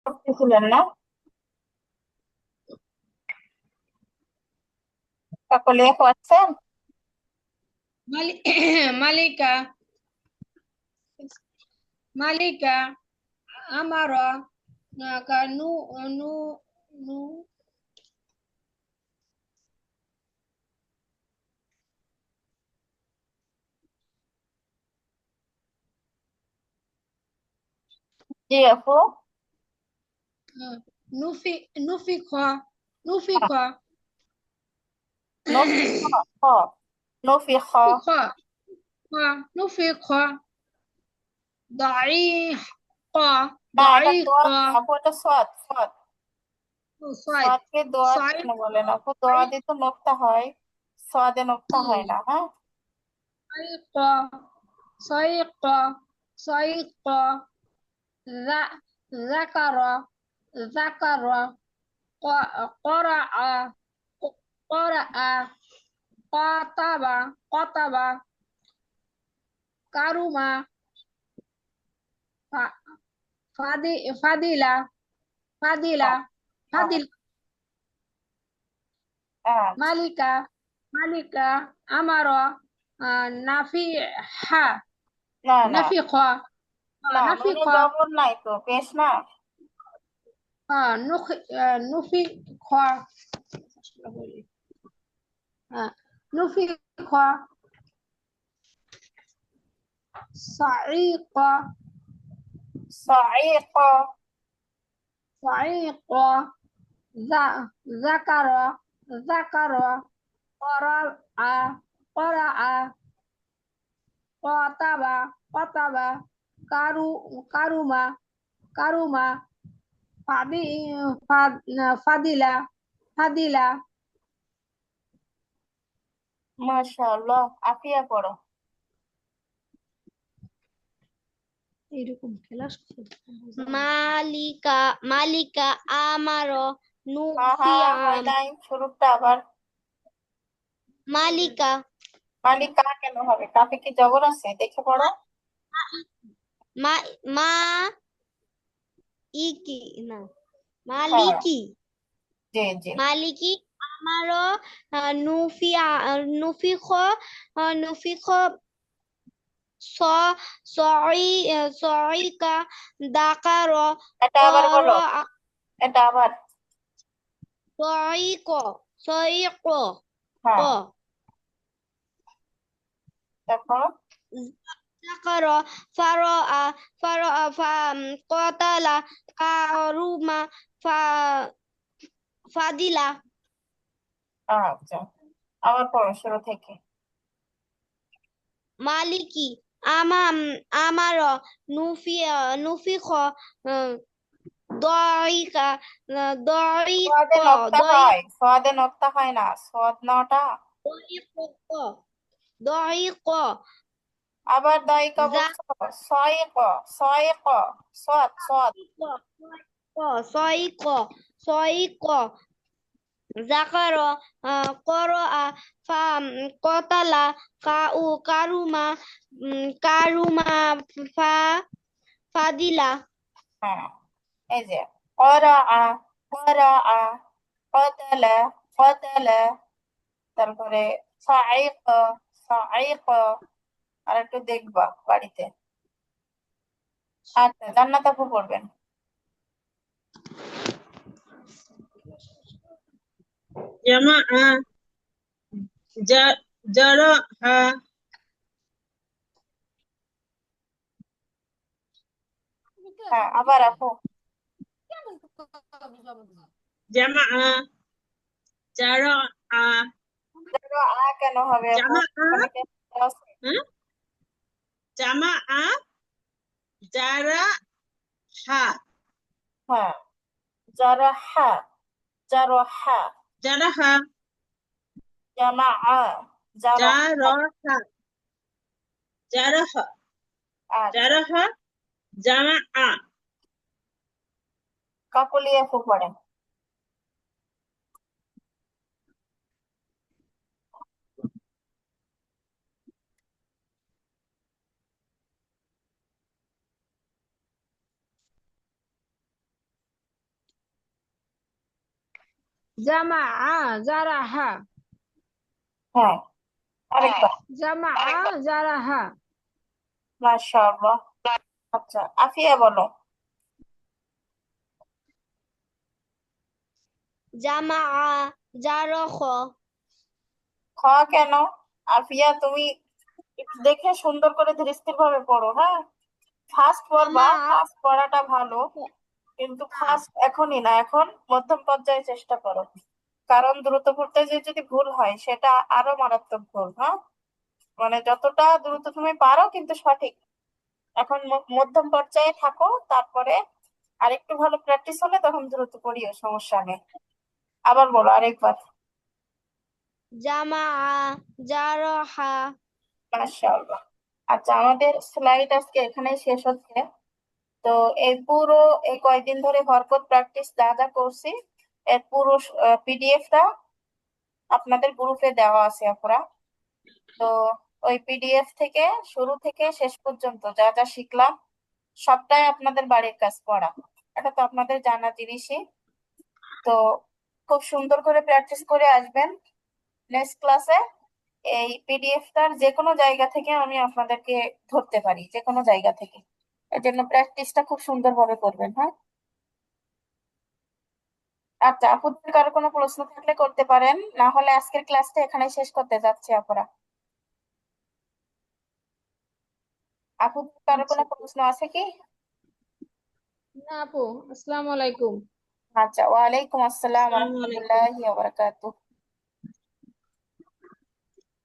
করতেছিলেন না? সকলে পাচ্ছেন? Mali- Malika, Malika, Amara, nu, nu, nu, জি আপু। Nufi, Nufikwa, Nufikwa, নফি খ খ। নফি খ। Nufikwa, Nufikwa, ضعيقة না, এটা দোয়াত না ضعيقة আপু, এটা সৎ সৎ। صاد সৎকে দোয়াত صاد কেন বলে না আপু? দোয়াতে তো নোক্তা হয়, সদে নোক্তা হয় না। হ্যাঁ, صيقة صيقة صيقة ذكر ذكر قرأ قرأ قطب قطب كرم فضيلة হ্যাঁ, فضيلة হ্যাঁ, فضيلة আচ্ছা। ملكة ملكة أمر نفيحة না না نفيقة না, নুনে نفيقة জবর নাই তো, পেশ না। نفيقة نفيقة صعيقة صعيق صعيقة ذكر ذكر قرأ قرأ قطب قطب كرم كرم فضيلة فضيلة মাশাআল্লাহ, আফিয়া পড়ো। এরকম খেলা মালিকা মালিকা আমারো হ্যাঁ হ্যাঁ, হয় নুফিয়াম নাই, শুরুটা আবার। মালিকা মালিকা কেন হবে? কাফে কি জবর আছে? দেখে পড়ো। মা মা ইকি না হ্যাঁ, মালিকি জি জি। মালিকি আমারো নুফিয়া নুফিখ নুফিখ স সই সইকা দাকার এটা আবার কর বলো, এটা আবার। সইক সইক ক হ্যাঁ, দেখো। ذكر فرأى قتل كرم فضل আচ্ছা, আবার পড়ো শুরু থেকে। মালিকি আমার নুফিখ দয়িকা দয়িক সোয়াদে নক্তা দয়িক হয়, সোয়াদে নক্তা হয় না, সোয়াদ নটা। দয়িক দয়িক আবার দয়িকা বলছো। সয়ক সয়ক, সদ সদ। সয়িক সয়িক জাকার করআ কতালা কারুমা কারুমা ফা ফাদিলা হ্যাঁ, এই যে করা করা, কতালা কতালা, তারপরে সাইক সাইক। আর একটু দেখবা বাড়িতে। আচ্ছা, জান্নাত আপু পড়বেন। جمع جرح হ্যাঁ, আবার আপু। جمع جرح ধরো কেন হবে আপু? جمع ওখানে কি আছে? جمع جرح হ্যাঁ, জারাহা জারাহা, جرح জামাআ জারাহা। جرح جرح আচ্ছা, جرح جمع কাকলি আপু পড়েন। জামা জারাহা হ্যাঁ, আরেকবার। জামা জারাহা মাশাআল্লাহ। আচ্ছা, আফিয়া বলো। জামা জারহ খ কেন? আফিয়া, তুমি একটু দেখে সুন্দর করে ধীরস্থির ভাবে পড়ো, হ্যাঁ। ফার্স্ট পড়বা, জামা ফার্স্ট পড়াটা ভালো, কিন্তু ফার্স্ট এখনই না, এখন মধ্যম পর্যায়ে চেষ্টা করো। কারণ দ্রুত পড়তে যে যদি ভুল হয় সেটা আরো মারাত্মক ভুল, হ্যাঁ। মানে যতটা দ্রুত তুমি পারো কিন্তু সঠিক, এখন মধ্যম পর্যায়ে থাকো, তারপরে আরেকটু ভালো প্র্যাকটিস হলে তখন দ্রুত পড়িও, সমস্যা নেই। আবার বলো আরেকবার। জামা জারহা মাশাআল্লাহ। আচ্ছা, আমাদের স্লাইড আজকে এখানেই শেষ হচ্ছে। তো এই পুরো এই কয়েকদিন ধরে ভরপুর প্র্যাকটিস যা যা করছি, এর পুরো পিডিএফটা আপনাদের গ্রুপে দেওয়া আছে আপুরা। তো ওই পিডিএফ থেকে শুরু থেকে শেষ পর্যন্ত যা যা শিখলাম সবটাই আপনাদের বাড়ির কাজ পড়া, এটা তো আপনাদের জানা জিনিসই। তো খুব সুন্দর করে প্র্যাকটিস করে আসবেন। নেক্সট ক্লাসে এই পিডিএফটার যে কোনো জায়গা থেকে আমি আপনাদেরকে ধরতে পারি, যে কোনো জায়গা থেকে। এর জন্য প্র্যাকটিসটা খুব সুন্দরভাবে করবেন, হ্যাঁ। আচ্ছা, আপুদের কারো কোনো প্রশ্ন থাকলে করতে পারেন, না হলে আজকের ক্লাসটা এখানে শেষ করতে যাচ্ছি আপুরা। আপুদের কারো আচ্ছা কোনো প্রশ্ন আছে কি? না আপু, আসসালামু আলাইকুম। আচ্ছা, ওয়ালাইকুম আসসালাম ওয়া আসসালামু আলাইকুম। রাহমাতুল্লাহি ওয়া বারাকাতুহু।